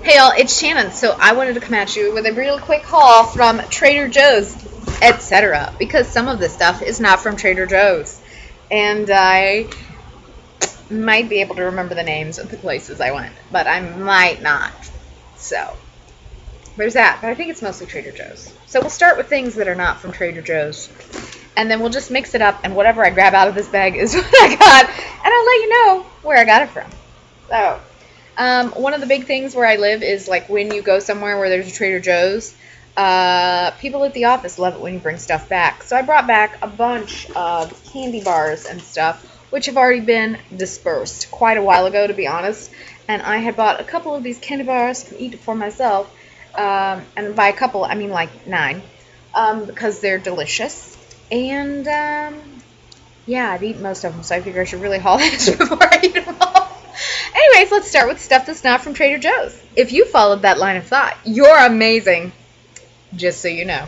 Hey y'all, it's Shannon. So I wanted to come at you with a real quick haul from Trader Joe's, etc. Because some of this stuff is not from Trader Joe's. And I might be able to remember the names of the places I went, but I might not. So there's that. But I think it's mostly Trader Joe's. So we'll start with things that are not from Trader Joe's. And then we'll just mix it up, and whatever I grab out of this bag is what I got. And I'll let you know where I got it from. So one of the big things where I live is like when you go somewhere where there's a Trader Joe's, people at the office love it when you bring stuff back. So I brought back a bunch of candy bars and stuff, which have already been dispersed quite a while ago, to be honest. And I had bought a couple of these candy bars to eat for myself. And by a couple, I mean like 9, because they're delicious. And yeah, I've eaten most of them, so I figure I should really haul this before I eat them all. Anyways, let's start with stuff that's not from Trader Joe's. If you followed that line of thought, you're amazing, just so you know.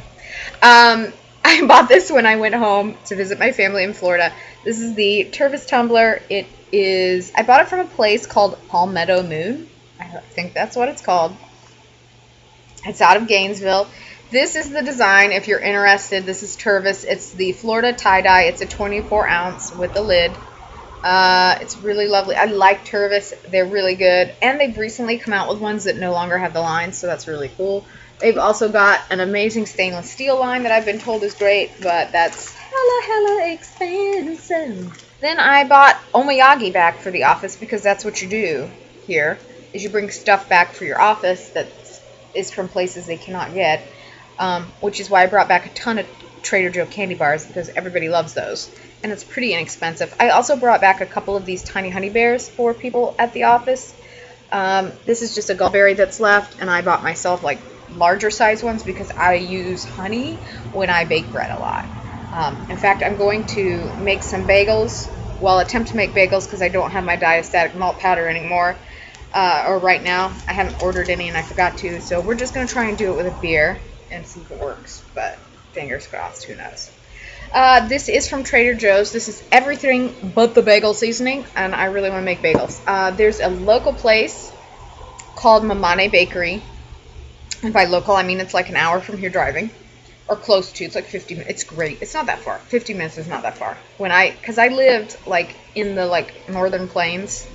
I bought this when I went home to visit my family in Florida. This is the Tervis tumbler. I bought it from a place called Palmetto Moon. I think that's what it's called. It's out of Gainesville. This is the design if you're interested. This is Tervis. It's the Florida tie-dye. It's a 24 ounce with a lid. It's really lovely. I like Tervis. They're really good. And they've recently come out with ones that no longer have the lines, so that's really cool. They've also got an amazing stainless steel line that I've been told is great, but that's hella expensive. Then I bought Omiyagi back for the office because that's what you do here, is you bring stuff back for your office that is from places they cannot get, which is why I brought back a ton of Trader Joe candy bars because everybody loves those. And it's pretty inexpensive. I also brought back a couple of these tiny honey bears for people at the office. This is just a gallberry that's left, and I bought myself like larger size ones because I use honey when I bake bread a lot. In fact, I'm going to make some bagels. Well, attempt to make bagels because I don't have my diastatic malt powder anymore. Or right now. I haven't ordered any and I forgot to. So we're just going to try and do it with a beer and see if it works. But fingers crossed, who knows. This is from Trader Joe's. This is everything but the bagel seasoning, and I really want to make bagels. There's a local place called Mamane Bakery. And by local, I mean it's like an hour from here driving, or close to. It's like 50 minutes. It's great. It's not that far. 50 minutes is not that far. Because I lived like in the like northern plains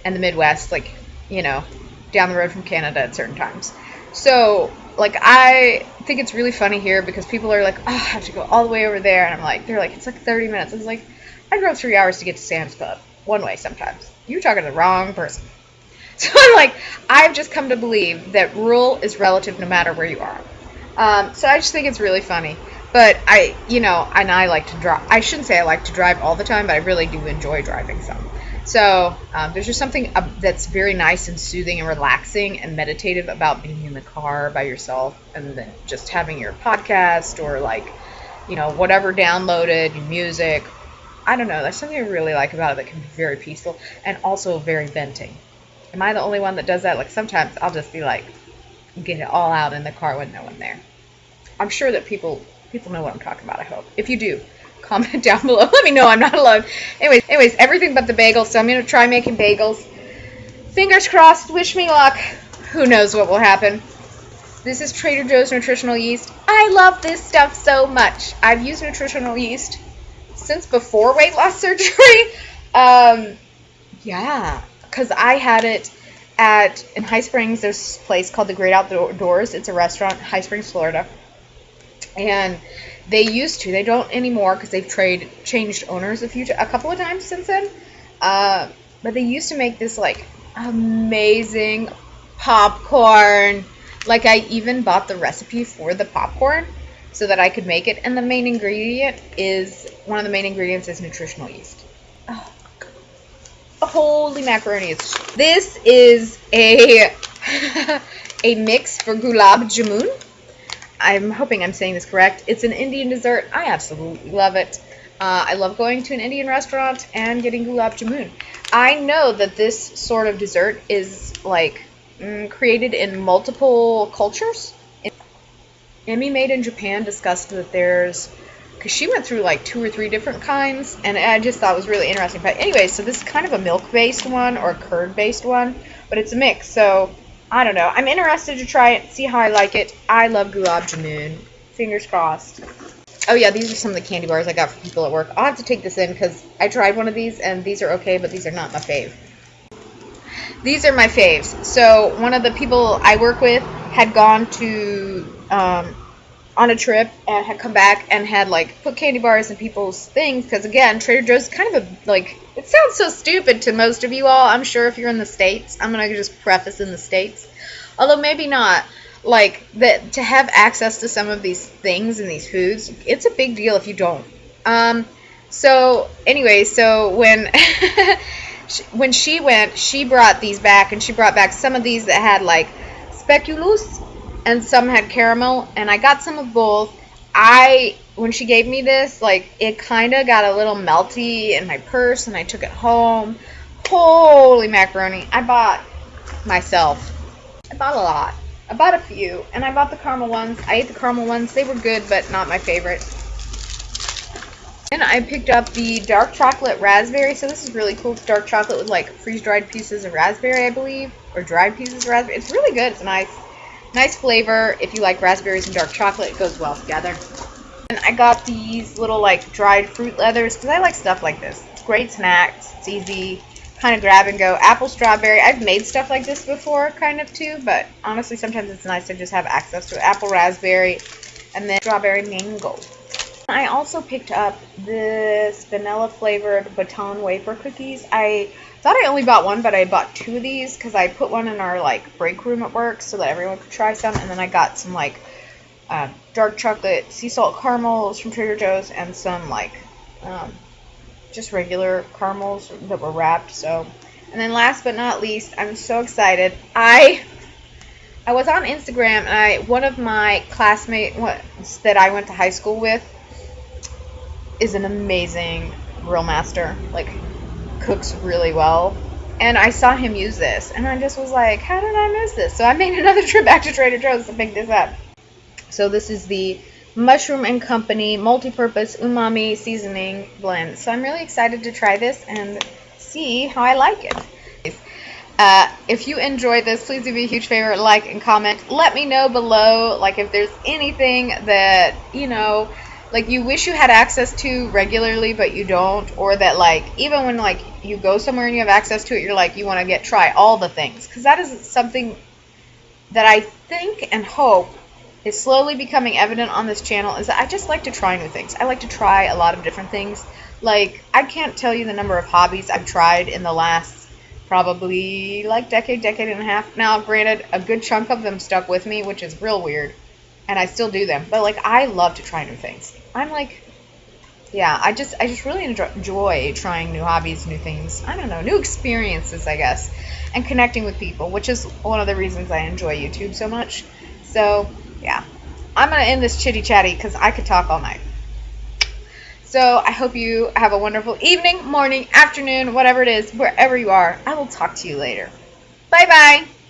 and the Midwest, like, you know, down the road from Canada at certain times. So like, I think it's really funny here because people are like, oh, I have to go all the way over there. And I'm like, they're like, it's like 30 minutes. I was like, I drove 3 hours to get to Sam's Club. One way sometimes. You're talking to the wrong person. So I'm like, I've just come to believe that rural is relative no matter where you are. So I just think it's really funny. But I like to drive. I shouldn't say I like to drive all the time, but I really do enjoy driving some. So there's just something that's very nice and soothing and relaxing and meditative about being in the car by yourself and then just having your podcast or like, whatever downloaded, your music. I don't know. There's something I really like about it that can be very peaceful and also very venting. Am I the only one that does that? Like sometimes I'll just be like, get it all out in the car with no one there. I'm sure that people know what I'm talking about, I hope. If you do, comment down below. Let me know I'm not alone. Anyways, everything but the bagels. So I'm going to try making bagels. Fingers crossed. Wish me luck. Who knows what will happen. This is Trader Joe's nutritional yeast. I love this stuff so much. I've used nutritional yeast since before weight loss surgery. Yeah, because I had it in High Springs. There's this place called the Great Outdoors. It's a restaurant in High Springs, Florida. And they used to. They don't anymore because they've changed owners a couple of times since then. But they used to make this like amazing popcorn. Like I even bought the recipe for the popcorn so that I could make it. And one of the main ingredients is nutritional yeast. Oh, holy macaroni! This is a mix for gulab jamun. I'm hoping I'm saying this correct. It's an Indian dessert. I absolutely love it. I love going to an Indian restaurant and getting gulab jamun. I know that this sort of dessert is like created in multiple cultures. Emmy Made in Japan discussed that because she went through like 2 or 3 different kinds, and I just thought it was really interesting. But anyway, so this is kind of a milk-based one or a curd-based one, but it's a mix. So I don't know. I'm interested to try it, see how I like it. I love gulab jamun. Fingers crossed. Oh yeah, these are some of the candy bars I got for people at work. I'll have to take this in because I tried one of these and these are okay, but these are not my fave. These are my faves. So one of the people I work with had gone to on a trip and had come back and had like put candy bars in people's things because again, Trader Joe's is kind of a like it sounds so stupid to most of you all. I'm sure if you're in the States, I'm gonna just preface in the States, although maybe not. Like that to have access to some of these things and these foods, it's a big deal if you don't. So anyway, so when when she went, she brought these back, and she brought back some of these that had like speculoos, and some had caramel, and I got some of both. When she gave me this, like it kind of got a little melty in my purse, and I took it home. Holy macaroni! I bought a lot. I bought a few, and I bought the caramel ones. I ate the caramel ones. They were good, but not my favorite. And I picked up the dark chocolate raspberry. So this is really cool. It's dark chocolate with like freeze-dried pieces of raspberry, I believe, or dried pieces of raspberry. It's really good. It's nice flavor. If you like raspberries and dark chocolate, it goes well together. And I got these little like dried fruit leathers because I like stuff like this. It's great snacks. It's easy, kind of grab and go. Apple strawberry. I've made stuff like this before, kind of too, but honestly, sometimes it's nice to just have access to it. Apple raspberry, and then strawberry mango. I also picked up this vanilla flavored baton wafer cookies. I thought I only bought one, but I bought two of these because I put one in our like break room at work so that everyone could try some, and then I got some like dark chocolate sea salt caramels from Trader Joe's and some like just regular caramels that were wrapped. So, and then last but not least, I'm so excited. I was on Instagram and one of my classmates that I went to high school with is an amazing grill master, like cooks really well, and I saw him use this and I just was like, how did I miss this? So I made another trip back to Trader Joe's to pick this up. So this is the Mushroom and Company multi-purpose umami seasoning blend. So I'm really excited to try this and see how I like it. If you enjoyed this, please do me a huge favor, like and comment. Let me know below, like if there's anything that, like you wish you had access to regularly but you don't, or that like even when like you go somewhere and you have access to it, you're like you want to try all the things, because that is something that I think and hope is slowly becoming evident on this channel, is that I just like to try new things. I like to try a lot of different things. Like I can't tell you the number of hobbies I've tried in the last probably like decade and a half. Now granted, a good chunk of them stuck with me, which is real weird, and I still do them, but like I love to try new things. I'm like, yeah, I just really enjoy trying new hobbies, new things, I don't know, new experiences, I guess, and connecting with people, which is one of the reasons I enjoy YouTube so much. So yeah, I'm gonna end this chitty chatty because I could talk all night. So I hope you have a wonderful evening, morning, afternoon, whatever it is, wherever you are. I will talk to you later. Bye bye.